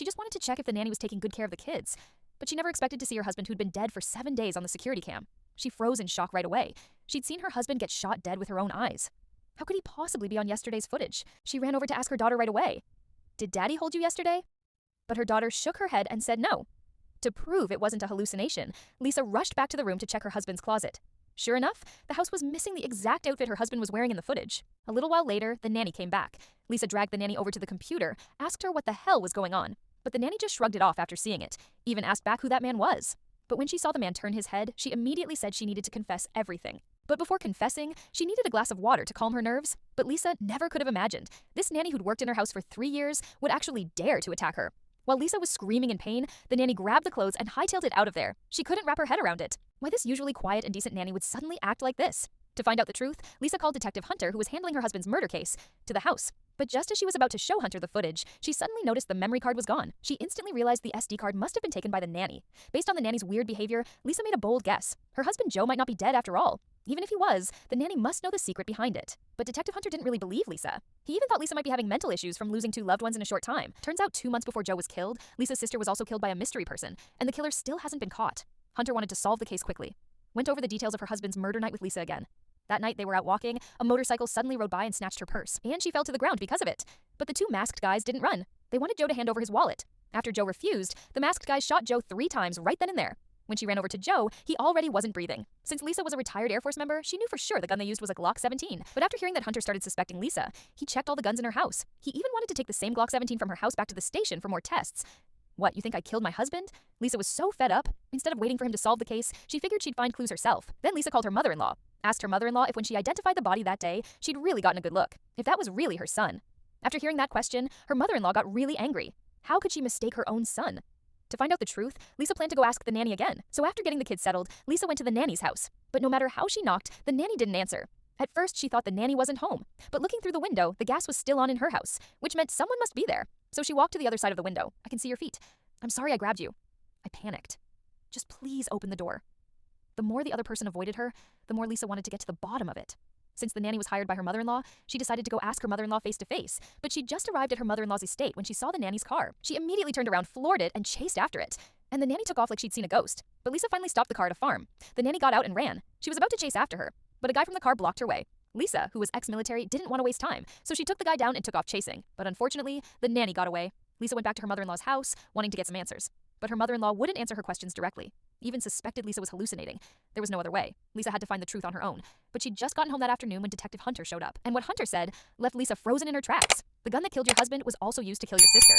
She just wanted to check if the nanny was taking good care of the kids. But she never expected to see her husband who'd been dead for 7 days on the security cam. She froze in shock right away. She'd seen her husband get shot dead with her own eyes. How could he possibly be on yesterday's footage? She ran over to ask her daughter right away. Did Daddy hold you yesterday? But her daughter shook her head and said no. To prove it wasn't a hallucination, Lisa rushed back to the room to check her husband's closet. Sure enough, the house was missing the exact outfit her husband was wearing in the footage. A little while later, the nanny came back. Lisa dragged the nanny over to the computer, asked her what the hell was going on. But the nanny just shrugged it off after seeing it, even asked back who that man was. But when she saw the man turn his head, she immediately said she needed to confess everything. But before confessing, she needed a glass of water to calm her nerves. But Lisa never could have imagined this nanny who'd worked in her house for 3 years would actually dare to attack her. While Lisa was screaming in pain, the nanny grabbed the clothes and hightailed it out of there. She couldn't wrap her head around it. Why this usually quiet and decent nanny would suddenly act like this? To find out the truth, Lisa called Detective Hunter, who was handling her husband's murder case, to the house. But just as she was about to show Hunter the footage, she suddenly noticed the memory card was gone. She instantly realized the SD card must have been taken by the nanny. Based on the nanny's weird behavior, Lisa made a bold guess. Her husband Joe might not be dead after all. Even if he was, the nanny must know the secret behind it. But Detective Hunter didn't really believe Lisa. He even thought Lisa might be having mental issues from losing 2 loved ones in a short time. Turns out 2 months before Joe was killed, Lisa's sister was also killed by a mystery person, and the killer still hasn't been caught. Hunter wanted to solve the case quickly. Went over the details of her husband's murder night with Lisa again. That night they were out walking, a motorcycle suddenly rode by and snatched her purse, and she fell to the ground because of it. But the 2 masked guys didn't run. They wanted Joe to hand over his wallet. After Joe refused, the masked guys shot Joe 3 times right then and there. When she ran over to Joe, he already wasn't breathing. Since Lisa was a retired Air Force member, she knew for sure the gun they used was a Glock 17. But after hearing that Hunter started suspecting Lisa, he checked all the guns in her house. He even wanted to take the same Glock 17 from her house back to the station for more tests. What, you think I killed my husband? Lisa was so fed up. Instead of waiting for him to solve the case, she figured she'd find clues herself. Then Lisa called her mother-in-law. Asked her mother-in-law if when she identified the body that day, she'd really gotten a good look. If that was really her son. After hearing that question, her mother-in-law got really angry. How could she mistake her own son? To find out the truth, Lisa planned to go ask the nanny again. So after getting the kids settled, Lisa went to the nanny's house. But no matter how she knocked, the nanny didn't answer. At first, she thought the nanny wasn't home. But looking through the window, the gas was still on in her house, which meant someone must be there. So she walked to the other side of the window. I can see your feet. I'm sorry I grabbed you. I panicked. Just please open the door. The more the other person avoided her, the more Lisa wanted to get to the bottom of it. Since the nanny was hired by her mother-in-law, she decided to go ask her mother-in-law face-to-face. But she'd just arrived at her mother-in-law's estate when she saw the nanny's car. She immediately turned around, floored it, and chased after it. And the nanny took off like she'd seen a ghost. But Lisa finally stopped the car at a farm. The nanny got out and ran. She was about to chase after her, but a guy from the car blocked her way. Lisa, who was ex-military, didn't want to waste time, so she took the guy down and took off chasing. But unfortunately, the nanny got away. Lisa went back to her mother-in-law's house, wanting to get some answers. But her mother-in-law wouldn't answer her questions directly. Even suspected Lisa was hallucinating. There was no other way. Lisa had to find the truth on her own. But she'd just gotten home that afternoon when Detective Hunter showed up. And what Hunter said left Lisa frozen in her tracks. The gun that killed your husband was also used to kill your sister.